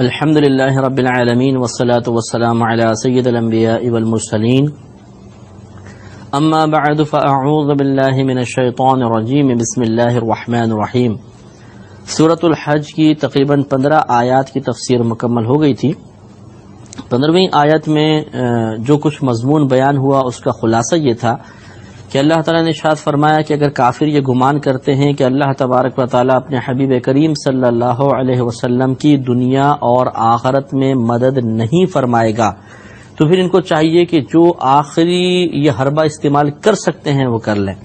الحمد للہ رب العالمین والصلاة والسلام علی سید الانبیاء والمرسلین اما بعد فاعوذ باللہ من الشیطان الرجیم بسم اللہ الرحمن الرحیم۔ سورۃ الحج کی تقریباً 15 آیات کی تفسیر مکمل ہو گئی تھی۔ 15ویں آیت میں جو کچھ مضمون بیان ہوا اس کا خلاصہ یہ تھا کہ اللہ تعالیٰ نے ارشاد فرمایا کہ اگر کافر یہ گمان کرتے ہیں کہ اللہ تبارک و تعالیٰ اپنے حبیب کریم صلی اللہ علیہ وسلم کی دنیا اور آخرت میں مدد نہیں فرمائے گا تو پھر ان کو چاہیے کہ جو آخری یہ حربہ استعمال کر سکتے ہیں وہ کر لیں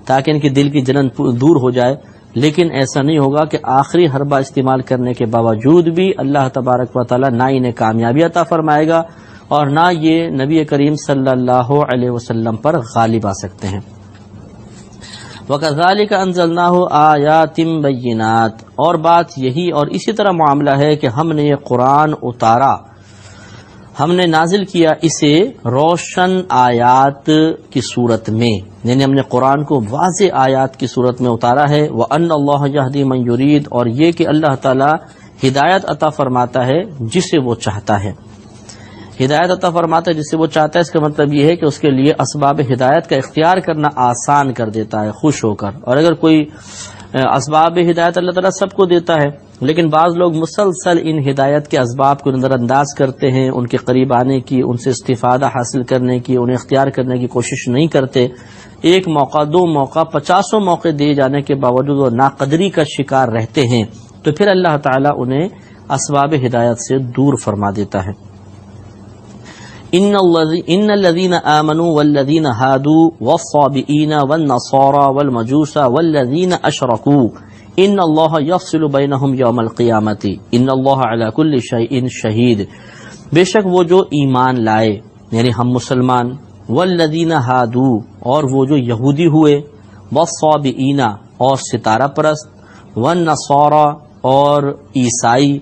تاکہ ان کی دل کی جلن دور ہو جائے، لیکن ایسا نہیں ہوگا کہ آخری حربہ استعمال کرنے کے باوجود بھی اللہ تبارک و تعالیٰ نہ انہیں کامیابی عطا فرمائے گا اور نہ یہ نبی کریم صلی اللہ علیہ وسلم پر غالب آ سکتے ہیں۔ وَكَذَلِكَ أَنزَلْنَاهُ آيَاتٍ بَيِّنَاتٍ، اور بات یہی اور اسی طرح معاملہ ہے کہ ہم نے یہ قرآن اتارا، ہم نے نازل کیا اسے روشن آیات کی صورت میں، یعنی ہم نے قرآن کو واضح آیات کی صورت میں اتارا ہے۔ وَأَنَّ اللَّهَ يَهْدِي مَن يُرِيدُ، اور یہ کہ اللہ تعالی ہدایت عطا فرماتا ہے جسے وہ چاہتا ہے۔ ہدایت عطا فرماتا ہے جسے وہ چاہتا ہے، اس کا مطلب یہ ہے کہ اس کے لیے اسباب ہدایت کا اختیار کرنا آسان کر دیتا ہے خوش ہو کر۔ اور اگر کوئی اسباب ہدایت اللہ تعالیٰ سب کو دیتا ہے، لیکن بعض لوگ مسلسل ان ہدایت کے اسباب کو نظر انداز کرتے ہیں، ان کے قریب آنے کی، ان سے استفادہ حاصل کرنے کی، انہیں اختیار کرنے کی کوشش نہیں کرتے، ایک موقع، دو موقع، 50 موقع دیے جانے کے باوجود وہ ناقدری کا شکار رہتے ہیں، تو پھر اللہ تعالیٰ انہیں اسباب ہدایت سے دور فرما دیتا ہے۔ ان الذين آمنوا والذين هادوا والصابئين والنصارى والمجوس والذين اشركوا ان الله يفصل بينهم يوم القيامة ان الله على كل شيء شهيد، بے شک وہ جو ایمان لائے یعنی ہم مسلمان، والذین ہادوا، اور وہ جو یہودی ہوئے، والصابئین، اور ستارہ پرست، والنصارى، اور عیسائی،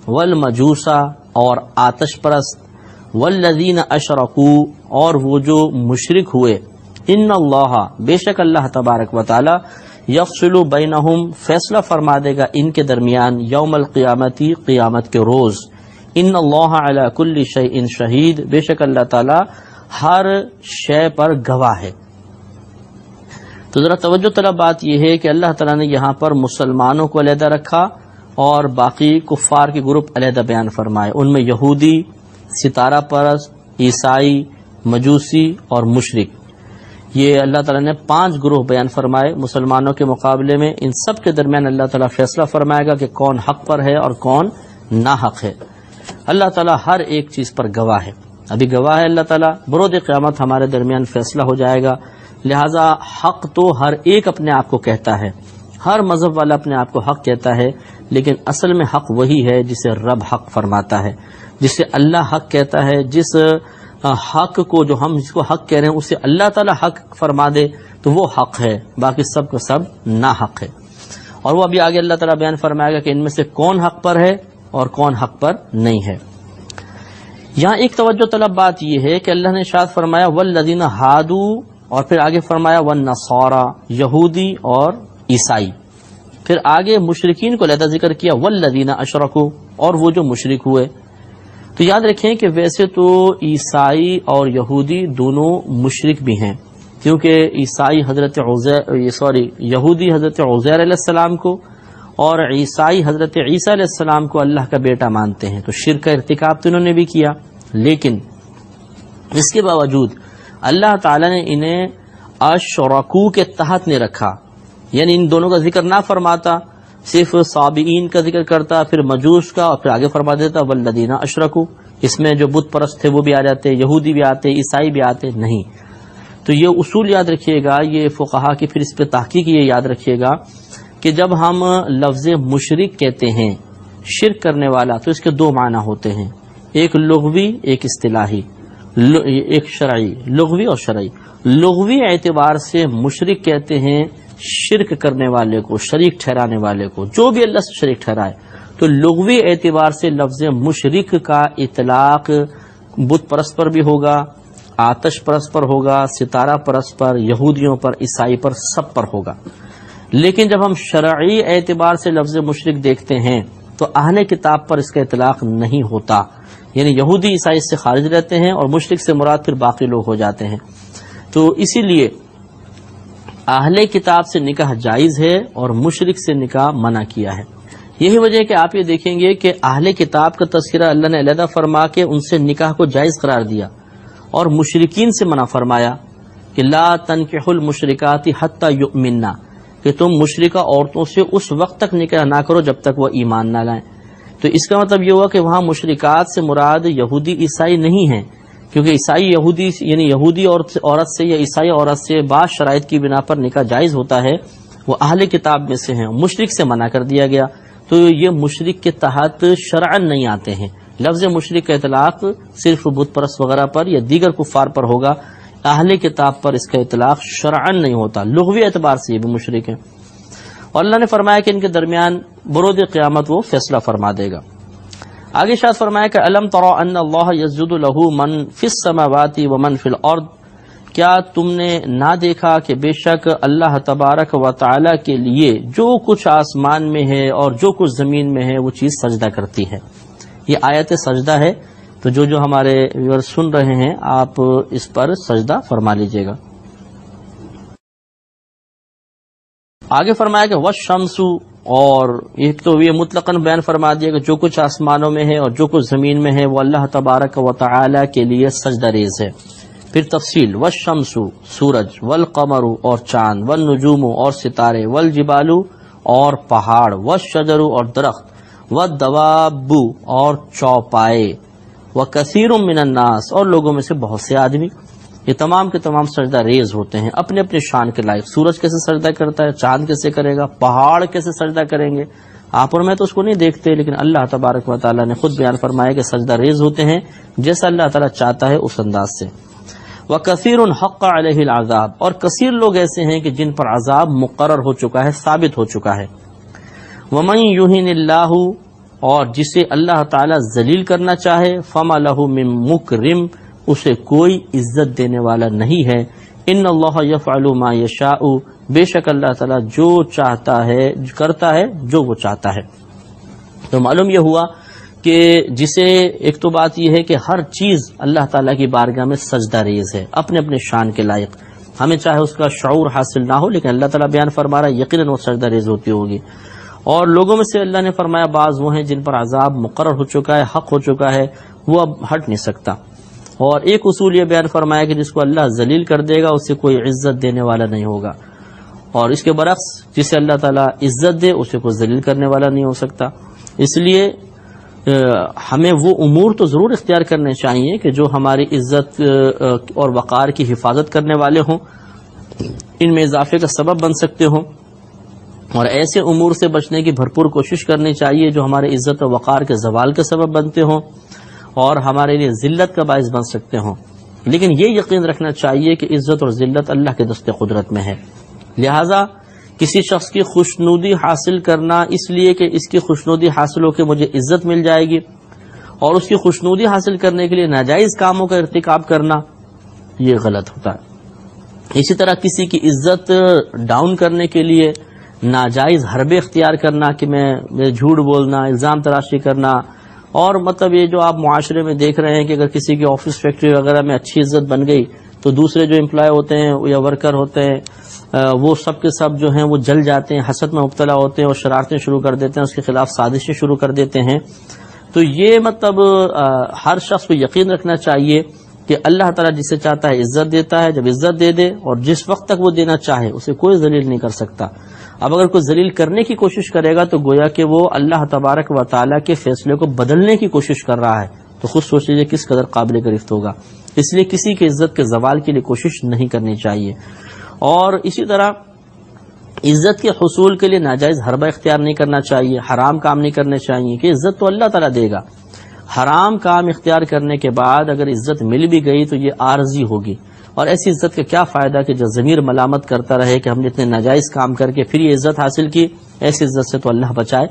والمجوس، اور آتش پرست، والذین اشرکوا، اور وہ جو مشرک ہوئے، ان اللہ، بے شک اللہ تبارک و تعالی، یفصل بینہم، فیصلہ فرما دے گا ان کے درمیان، یوم القیامتی، قیامت کے روز، ان اللہ علی کل شیء شہید، بے شک اللہ تعالی ہر شے پر گواہ ہے۔ تو ذرا توجہ طلب بات یہ ہے کہ اللہ تعالیٰ نے یہاں پر مسلمانوں کو علیحدہ رکھا اور باقی کفار کے گروپ علیحدہ بیان فرمائے، ان میں یہودی، ستارہ پرست، عیسائی، مجوسی اور مشرک، یہ اللہ تعالیٰ نے 5 گروہ بیان فرمائے مسلمانوں کے مقابلے میں۔ ان سب کے درمیان اللہ تعالیٰ فیصلہ فرمائے گا کہ کون حق پر ہے اور کون ناحق ہے۔ اللہ تعالیٰ ہر ایک چیز پر گواہ ہے، ابھی گواہ ہے اللہ تعالیٰ، برود قیامت ہمارے درمیان فیصلہ ہو جائے گا۔ لہٰذا حق تو ہر ایک اپنے آپ کو کہتا ہے، ہر مذہب والا اپنے آپ کو حق کہتا ہے، لیکن اصل میں حق وہی ہے جسے رب حق فرماتا ہے، جسے اللہ حق کہتا ہے۔ جس حق کو، جو ہم جس کو حق کہہ رہے ہیں، اسے اللہ تعالیٰ حق فرما دے تو وہ حق ہے، باقی سب کا سب نا حق ہے۔ اور وہ ابھی آگے اللہ تعالیٰ بیان فرمائے گا کہ ان میں سے کون حق پر ہے اور کون حق پر نہیں ہے۔ یہاں ایک توجہ طلب بات یہ ہے کہ اللہ نے ارشاد فرمایا والذین ہادوا، اور پھر آگے فرمایا والنصارى، یہودی اور عیسائی، پھر آگے مشرکین کو علیحدہ ذکر کیا والذین اشرکوا، اور وہ جو مشرک ہوئے۔ تو یاد رکھیں کہ ویسے تو عیسائی اور یہودی دونوں مشرک بھی ہیں، کیونکہ یہودی حضرت عزیر علیہ السلام کو اور عیسائی حضرت عیسیٰ علیہ السلام کو اللہ کا بیٹا مانتے ہیں، تو شرک کا ارتکاب تو انہوں نے بھی کیا، لیکن اس کے باوجود اللہ تعالیٰ نے انہیں اشرکو کے تحت نہیں رکھا، یعنی ان دونوں کا ذکر نہ فرماتا، صرف صابئین کا ذکر کرتا، پھر مجوس کا، اور پھر آگے فرما دیتا والذین اشرکوا۔ اس میں جو بت پرست تھے وہ بھی آ جاتے، یہودی بھی آتے، عیسائی بھی آتے، نہیں۔ تو یہ اصول یاد رکھیے گا، یہ فقہا کی پھر اس پہ تحقیق یہ یاد رکھیے گا کہ جب ہم لفظ مشرک کہتے ہیں، شرک کرنے والا، تو اس کے 2 معنی ہوتے ہیں، ایک لغوی، ایک اصطلاحی، ایک شرعی، لغوی اور شرعی۔ لغوی اعتبار سے مشرک کہتے ہیں شرک کرنے والے کو، شریک ٹھہرانے والے کو، جو بھی اللہ سے شریک ٹھہرائے، تو لغوی اعتبار سے لفظ مشرک کا اطلاق بت پرست پر بھی ہوگا، آتش پرست پر ہوگا، ستارہ پرست پر، یہودیوں پر، عیسائی پر، سب پر ہوگا۔ لیکن جب ہم شرعی اعتبار سے لفظ مشرک دیکھتے ہیں تو اہل کتاب پر اس کا اطلاق نہیں ہوتا، یعنی یہودی عیسائی اس سے خارج رہتے ہیں اور مشرک سے مراد پھر باقی لوگ ہو جاتے ہیں۔ تو اسی لیے اہل کتاب سے نکاح جائز ہے اور مشرک سے نکاح منع کیا ہے۔ یہی وجہ ہے کہ آپ یہ دیکھیں گے کہ اہل کتاب کا تذکرہ اللہ نے علیحدہ فرما کے ان سے نکاح کو جائز قرار دیا اور مشرکین سے منع فرمایا کہ لا تنکحوا المشرکات حتی یؤمننا، کہ تم مشرکہ عورتوں سے اس وقت تک نکاح نہ کرو جب تک وہ ایمان نہ لائیں۔ تو اس کا مطلب یہ ہوا کہ وہاں مشرکات سے مراد یہودی عیسائی نہیں ہیں، کیونکہ عیسائی یہودی یعنی یہودی عورت سے یا عیسائی عورت سے بعض شرائط کی بنا پر نکاح جائز ہوتا ہے، وہ اہل کتاب میں سے ہیں، مشرک سے منع کر دیا گیا۔ تو یہ مشرک کے تحت شرعاً نہیں آتے ہیں۔ لفظ مشرک کا اطلاق صرف بت پرست وغیرہ پر یا دیگر کفار پر ہوگا، اہل کتاب پر اس کا اطلاق شرعاً نہیں ہوتا، لغوی اعتبار سے یہ بھی مشرک ہیں۔ اور اللہ نے فرمایا کہ ان کے درمیان برود قیامت وہ فیصلہ فرما دے گا۔ آگے ارشاد فرمایا کہ الم ترى ان اللہ یسجد له من فی السماوات ومن فی الارض، کیا تم نے نہ دیکھا کہ بے شک اللہ تبارک و تعالی کے لیے جو کچھ آسمان میں ہے اور جو کچھ زمین میں ہے وہ چیز سجدہ کرتی ہے۔ یہ آیت سجدہ ہے، تو جو ہمارے ویور سن رہے ہیں آپ اس پر سجدہ فرما لیجئے گا۔ آگے فرمایا کہ والشمس، اور ایک تو یہ مطلقاً بیان فرما دیا کہ جو کچھ آسمانوں میں ہے اور جو کچھ زمین میں ہے وہ اللہ تبارک و تعالی کے لیے سجدہ ریز ہے۔ پھر تفصیل، والشمس سورج، والقمر اور چاند، والنجوم اور ستارے، والجبال اور پہاڑ، والشجر اور درخت، والدواب اور چوپائے، وکثیر من الناس اور لوگوں میں سے بہت سے آدمی، یہ تمام کے تمام سجدہ ریز ہوتے ہیں اپنے اپنے شان کے لائق۔ سورج کیسے سجدہ کرتا ہے، چاند کیسے کرے گا، پہاڑ کیسے سجدہ کریں گے، آپ اور میں تو اس کو نہیں دیکھتے، لیکن اللہ تبارک و تعالیٰ نے خود بیان فرمایا کہ سجدہ ریز ہوتے ہیں جیسا اللہ تعالیٰ چاہتا ہے اس انداز سے۔ وَكَثِيرٌ حَقَّ عَلَيْهِ الْعَذَابُ، اور کثیر لوگ ایسے ہیں کہ جن پر عذاب مقرر ہو چکا ہے، ثابت ہو چکا ہے۔ وَمَن يُهِنِ اللَّهُ، اور جسے اللہ تعالیٰ ذلیل کرنا چاہے، فَمَا لَهُ مِن مُكْرِمٍ، اسے کوئی عزت دینے والا نہیں ہے۔ ان اللہ یفعل ما یشاء، بے شک اللہ تعالیٰ جو چاہتا ہے کرتا ہے جو وہ چاہتا ہے۔ تو معلوم یہ ہوا کہ جسے ایک تو بات یہ ہے کہ ہر چیز اللہ تعالیٰ کی بارگاہ میں سجدہ ریز ہے اپنے اپنے شان کے لائق، ہمیں چاہے اس کا شعور حاصل نہ ہو لیکن اللہ تعالیٰ بیان فرما رہا ہے یقیناً وہ سجدہ ریز ہوتی ہوگی۔ اور لوگوں میں سے اللہ نے فرمایا بعض وہ ہیں جن پر عذاب مقرر ہو چکا ہے، حق ہو چکا ہے، وہ اب ہٹ نہیں سکتا۔ اور ایک اصول یہ بیان فرمایا کہ جس کو اللہ ذلیل کر دے گا اسے کوئی عزت دینے والا نہیں ہوگا، اور اس کے برعکس جسے اللہ تعالیٰ عزت دے اسے کوئی ذلیل کرنے والا نہیں ہو سکتا۔ اس لیے ہمیں وہ امور تو ضرور اختیار کرنے چاہیے کہ جو ہماری عزت اور وقار کی حفاظت کرنے والے ہوں، ان میں اضافے کا سبب بن سکتے ہوں، اور ایسے امور سے بچنے کی بھرپور کوشش کرنی چاہیے جو ہمارے عزت و وقار کے زوال کا سبب بنتے ہوں اور ہمارے لیے ذلت کا باعث بن سکتے ہوں۔ لیکن یہ یقین رکھنا چاہیے کہ عزت اور ذلت اللہ کے دست قدرت میں ہے، لہٰذا کسی شخص کی خوشنودی حاصل کرنا اس لیے کہ اس کی خوشنودی حاصل ہو کے مجھے عزت مل جائے گی، اور اس کی خوشنودی حاصل کرنے کے لیے ناجائز کاموں کا ارتکاب کرنا، یہ غلط ہوتا ہے۔ اسی طرح کسی کی عزت ڈاؤن کرنے کے لیے ناجائز حربے اختیار کرنا کہ میں جھوٹ بولنا، الزام تراشی کرنا، اور مطلب یہ جو آپ معاشرے میں دیکھ رہے ہیں کہ اگر کسی کی آفس فیکٹری وغیرہ میں اچھی عزت بن گئی تو دوسرے جو امپلائی ہوتے ہیں یا ورکر ہوتے ہیں وہ سب کے سب جو ہیں وہ جل جاتے ہیں، حسد میں مبتلا ہوتے ہیں اور شرارتیں شروع کر دیتے ہیں، اس کے خلاف سازشیں شروع کر دیتے ہیں۔ تو یہ مطلب ہر شخص کو یقین رکھنا چاہیے کہ اللہ تعالیٰ جسے چاہتا ہے عزت دیتا ہے، جب عزت دے دے اور جس وقت تک وہ دینا چاہے اسے کوئی ذلیل نہیں کر سکتا۔ اب اگر کوئی ذلیل کرنے کی کوشش کرے گا تو گویا کہ وہ اللہ تبارک و تعالیٰ کے فیصلے کو بدلنے کی کوشش کر رہا ہے، تو خود سوچ لیجیے کس قدر قابل گرفت ہوگا۔ اس لیے کسی کی عزت کے زوال کے لیے کوشش نہیں کرنی چاہیے، اور اسی طرح عزت کے حصول کے لیے ناجائز حربہ اختیار نہیں کرنا چاہیے، حرام کام نہیں کرنے چاہیے کہ عزت تو اللہ تعالیٰ دے گا۔ حرام کام اختیار کرنے کے بعد اگر عزت مل بھی گئی تو یہ عارضی ہوگی، اور ایسی عزت کا کیا فائدہ کہ جو ضمیر ملامت کرتا رہے کہ ہم نے اتنے ناجائز کام کر کے پھر یہ عزت حاصل کی، ایسی عزت سے تو اللہ بچائے۔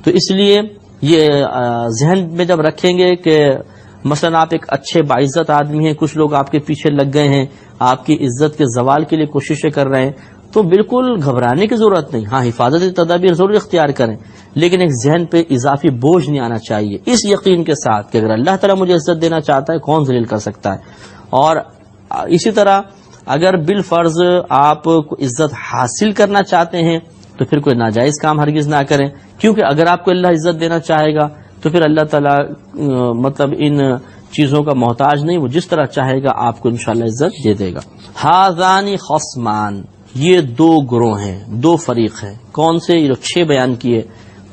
تو اس لیے یہ ذہن میں جب رکھیں گے کہ مثلا آپ ایک اچھے باعزت آدمی ہیں، کچھ لوگ آپ کے پیچھے لگ گئے ہیں، آپ کی عزت کے زوال کے لیے کوششیں کر رہے ہیں، تو بالکل گھبرانے کی ضرورت نہیں. ہاں حفاظتی تدابیر ضرور اختیار کریں، لیکن ایک ذہن پہ اضافی بوجھ نہیں آنا چاہیے، اس یقین کے ساتھ کہ اگر اللہ تعالیٰ مجھے عزت دینا چاہتا ہے کون ذلیل کر سکتا ہے. اور اسی طرح اگر بالفرض آپ عزت حاصل کرنا چاہتے ہیں تو پھر کوئی ناجائز کام ہرگز نہ کریں، کیونکہ اگر آپ کو اللہ عزت دینا چاہے گا تو پھر اللہ تعالیٰ مطلب ان چیزوں کا محتاج نہیں، وہ جس طرح چاہے گا آپ کو انشاءاللہ عزت دے دے گا. ہاذان خصمان، یہ دو گروہ ہیں، دو فریق ہیں. کون سے؟ یہ 6 بیان کیے،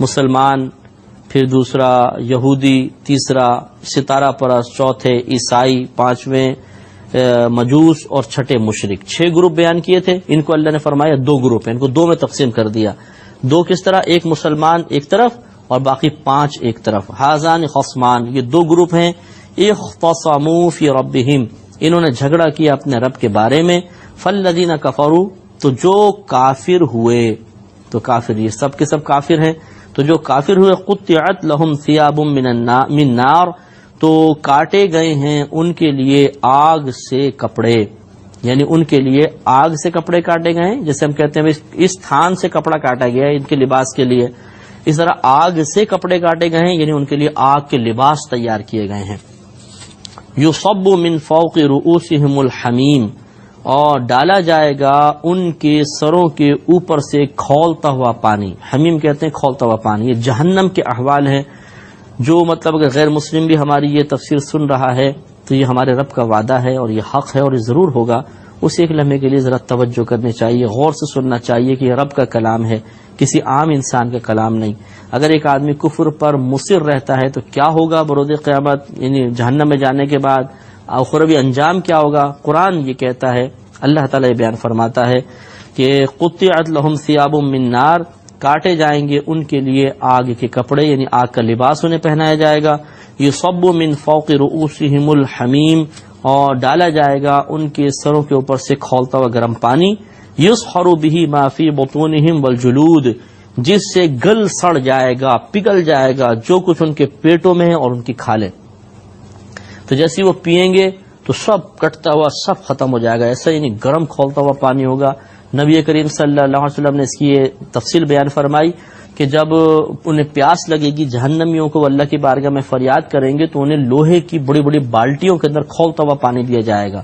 مسلمان، پھر دوسرا یہودی، تیسرا ستارہ پرست، چوتھے عیسائی، پانچویں مجوس اور چھٹے مشرک. 6 گروپ بیان کیے تھے. ان کو اللہ نے فرمایا 2 گروپ ہیں، ان کو 2 میں تقسیم کر دیا. 2 کس طرح؟ ایک مسلمان ایک طرف اور باقی 5 ایک طرف. ہاذان خصمان، یہ 2 گروپ ہیں. اختصموا فی ربہم، انہوں نے جھگڑا کیا اپنے رب کے بارے میں. فالذین کفروا، تو جو کافر ہوئے، تو کافر یہ سب کے سب کافر ہیں، تو جو کافر ہوئے قطعت لہم ثیاب من نار، تو کاٹے گئے ہیں ان کے لیے آگ سے کپڑے، یعنی ان کے لیے آگ سے کپڑے کاٹے گئے ہیں. جیسے ہم کہتے ہیں اس تھان سے کپڑا کاٹا گیا ہے ان کے لباس کے لیے، اس طرح آگ سے کپڑے کاٹے گئے ہیں، یعنی ان کے لیے آگ کے لباس تیار کیے گئے ہیں. یصب من فوق رؤوسہم الحمیم، اور ڈالا جائے گا ان کے سروں کے اوپر سے کھولتا ہوا پانی. حمیم کہتے ہیں کھولتا ہوا پانی. یہ جہنم کے احوال ہیں، جو مطلب اگر غیر مسلم بھی ہماری یہ تفسیر سن رہا ہے تو یہ ہمارے رب کا وعدہ ہے اور یہ حق ہے اور یہ ضرور ہوگا. اس ایک لمحے کے لیے ذرا توجہ کرنی چاہیے، غور سے سننا چاہیے کہ یہ رب کا کلام ہے، کسی عام انسان کا کلام نہیں. اگر ایک آدمی کفر پر مصر رہتا ہے تو کیا ہوگا بروز قیامت، یعنی جہنم میں جانے کے بعد اخروی انجام کیا ہوگا. قرآن یہ کہتا ہے، اللہ تعالیٰ یہ بیان فرماتا ہے کہ قطعت لہم ثیاب من نار، کاٹے جائیں گے ان کے لیے آگ کے کپڑے، یعنی آگ کا لباس انہیں پہنایا جائے گا. یصب من فوق رؤوسہم الحمیم، اور ڈالا جائے گا ان کے سروں کے اوپر سے کھولتا ہوا گرم پانی. یصہر بہ ما فی بطونہم والجلود، جس سے گل سڑ جائے گا، پگھل جائے گا جو کچھ ان کے پیٹوں میں ہے اور ان کی کھالیں. تو جیسے وہ پیئیں گے تو سب کٹتا ہوا سب ختم ہو جائے گا. ایسا یعنی گرم کھولتا ہوا پانی ہوگا. نبی کریم صلی اللہ علیہ وسلم نے اس کی یہ تفصیل بیان فرمائی کہ جب انہیں پیاس لگے گی، جہنمیوں کو اللہ کی بارگاہ میں فریاد کریں گے تو انہیں لوہے کی بڑی بڑی بالٹیوں کے اندر کھولتا ہوا پانی دیا جائے گا.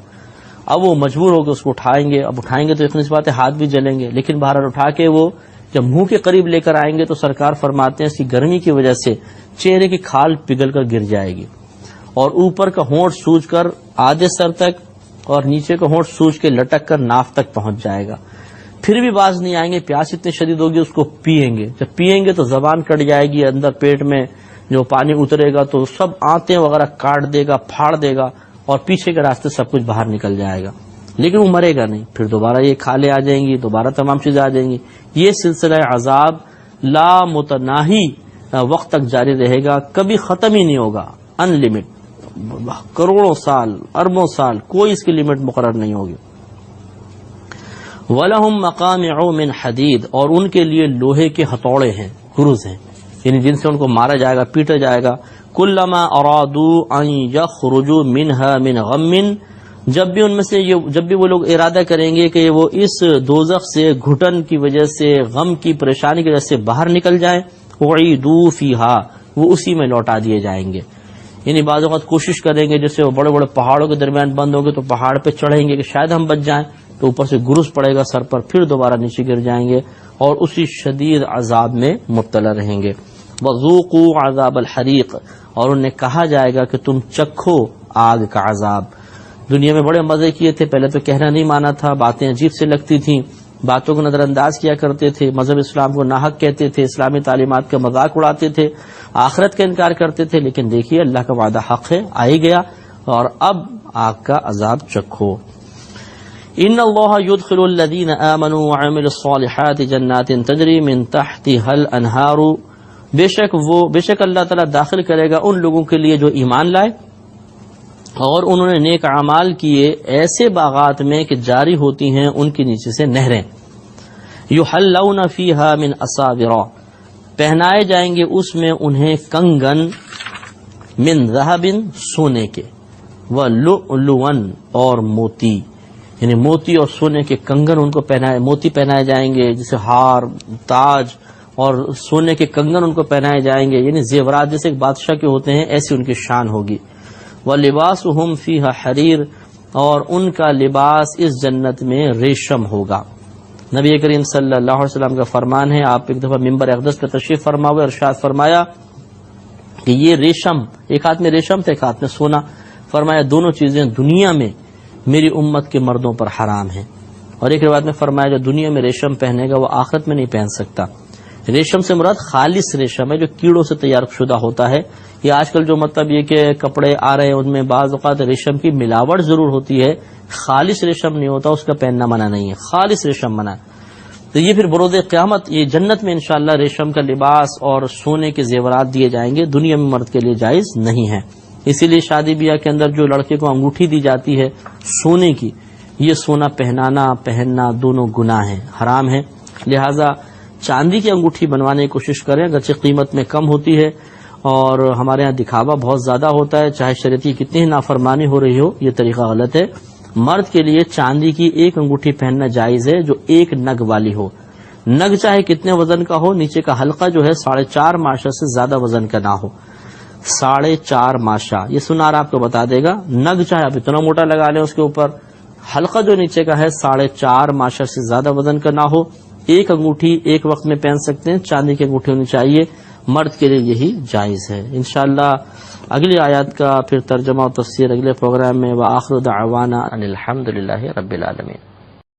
اب وہ مجبور ہو کے اس کو اٹھائیں گے. اب اٹھائیں گے تو اتنی سی بات ہے ہاتھ بھی جلیں گے، لیکن بہرحال اٹھا کے وہ جب منہ کے قریب لے کر آئیں گے تو سرکار فرماتے ہیں اس کی گرمی کی وجہ سے چہرے کی کھال پگھل کر گر جائے گی، اور اوپر کا ہونٹ سوج کر آدھے سر تک اور نیچے کا ہونٹ سوج کے لٹک کر ناف تک پہنچ جائے گا. پھر بھی باز نہیں آئیں گے، پیاس اتنی شدید ہوگی اس کو پیئیں گے. جب پیئیں گے تو زبان کٹ جائے گی، اندر پیٹ میں جو پانی اترے گا تو سب آنتیں وغیرہ کاٹ دے گا، پھاڑ دے گا، اور پیچھے کے راستے سب کچھ باہر نکل جائے گا. لیکن وہ مرے گا نہیں. پھر دوبارہ یہ کھالیں آ جائیں گی، دوبارہ تمام چیزیں آ جائیں گی. یہ سلسلہ عذاب لا متناہی وقت تک جاری رہے گا، کبھی ختم ہی نہیں ہوگا. ان لمٹ، کروڑوں سال، اربوں سال، کوئی اس کی لمٹ مقرر نہیں ہوگی. وَلَهُمْ مَقَامِعُ مِنْ حَدِيدٍ، اور ان کے لیے لوہے کے ہتھوڑے ہیں، گروز ہیں، یعنی جن سے ان کو مارا جائے گا، پیٹا جائے گا. كُلَّمَا أَرَادُوا أَن يَخْرُجُوا مِنْهَا مِنْ غَمٍّ، جب بھی ان میں سے جب بھی وہ لوگ ارادہ کریں گے کہ وہ اس دوزخ سے گھٹن کی وجہ سے، غم کی پریشانی کی وجہ سے باہر نکل جائیں، اُعِیدُوا فِیہَا، وہ اسی میں لوٹا دیے جائیں گے. یعنی بعض اوقات کوشش کریں گے، جیسے وہ بڑے بڑے پہاڑوں کے درمیان بند ہوں گے تو پہاڑ پہ چڑھیں گے کہ شاید ہم بچ جائیں، تو اوپر سے گرز پڑے گا سر پر، پھر دوبارہ نیچے گر جائیں گے اور اسی شدید عذاب میں مبتلا رہیں گے. وَذُوقُوا عَذَابَ الْحَرِيقِ، اور انہیں کہا جائے گا کہ تم چکھو آگ کا عذاب. دنیا میں بڑے مزے کیے تھے، پہلے تو کہنا نہیں مانا تھا، باتیں عجیب سے لگتی تھیں، باتوں کو نظر انداز کیا کرتے تھے، مذہب اسلام کو ناحق کہتے تھے، اسلامی تعلیمات کا مذاق اڑاتے تھے، آخرت کا انکار کرتے تھے. لیکن دیکھیے اللہ کا وعدہ حق ہے، آ ہی گیا، اور اب آگ کا عذاب چکھو. ان اللہ يدخل الذین آمنوا وعملوا الصالحات جنات تجری من تحتها الانہار، بے شک اللہ تعالیٰ داخل کرے گا ان لوگوں کے لیے جو ایمان لائے اور انہوں نے نیک اعمال کیے ایسے باغات میں کہ جاری ہوتی ہیں ان کے نیچے سے نہریں. یحلون فیہا من اساور، پہنائے جائیں گے اس میں انہیں کنگن، من ذہب، سونے کے، ولؤلؤا، اور موتی. یعنی موتی اور سونے کے کنگن ان کو موتی پہنائے جائیں گے، جیسے ہار، تاج اور سونے کے کنگن ان کو پہنائے جائیں گے، یعنی زیورات جیسے ایک بادشاہ کے ہوتے ہیں ایسی ان کی شان ہوگی۔ وَلِبَاسُهُمْ فِيهَا حَرِيرٌ، اور ان کا لباس اس جنت میں ریشم ہوگا۔ نبی کریم صلی اللہ علیہ وسلم کا فرمان ہے، آپ ایک دفعہ منبر اقدس پہ تشریف فرما ہوئے، ارشاد فرمایا کہ یہ ریشم، ایک ہاتھ میں ریشم تھا ایک ہاتھ میں سونا، فرمایا دونوں چیزیں دنیا میں میری امت کے مردوں پر حرام ہیں، اور ایک روایت میں فرمایا جو دنیا میں ریشم پہنے گا وہ آخرت میں نہیں پہن سکتا۔ ریشم سے مراد خالص ریشم ہے جو کیڑوں سے تیار شدہ ہوتا ہے۔ یہ آج کل جو مطلب یہ کہ کپڑے آ رہے ہیں ان میں بعض اوقات ریشم کی ملاوٹ ضرور ہوتی ہے، خالص ریشم نہیں ہوتا، اس کا پہننا منع نہیں ہے، خالص ریشم منع ہے۔ تو یہ پھر بروز قیامت یہ جنت میں انشاءاللہ ریشم کا لباس اور سونے کے زیورات دیے جائیں گے، دنیا میں مرد کے لیے جائز نہیں ہے۔ اسی لیے شادی بیاہ کے اندر جو لڑکے کو انگوٹھی دی جاتی ہے سونے کی، یہ سونا پہننا دونوں گناہ ہیں، حرام ہے۔ لہذا چاندی کی انگوٹھی بنوانے کی کوشش کریں، اگرچہ قیمت میں کم ہوتی ہے اور ہمارے ہاں دکھاوا بہت زیادہ ہوتا ہے، چاہے شریعتی کتنی ہی نافرمانی ہو رہی ہو، یہ طریقہ غلط ہے۔ مرد کے لیے چاندی کی ایک انگوٹھی پہننا جائز ہے جو ایک نگ والی ہو، نگ چاہے کتنے وزن کا ہو، نیچے کا حلقہ جو ہے 4.5 ماشا سے زیادہ وزن کا نہ ہو، 4.5 ماشا، یہ سنار آپ کو بتا دے گا۔ نگ چاہے آپ اتنا موٹا لگا لیں اس کے اوپر، حلقہ جو نیچے کا ہے 4.5 ماشا سے زیادہ وزن کا نہ ہو۔ ایک انگوٹھی ایک وقت میں پہن سکتے ہیں، چاندی کی انگوٹھی ہونی چاہیے، مرد کے لیے یہی جائز ہے۔ انشاءاللہ اگلی آیات کا پھر ترجمہ و تفسیر اگلے پروگرام میں۔ وآخر دعوانا ان الحمد للہ رب العالمین۔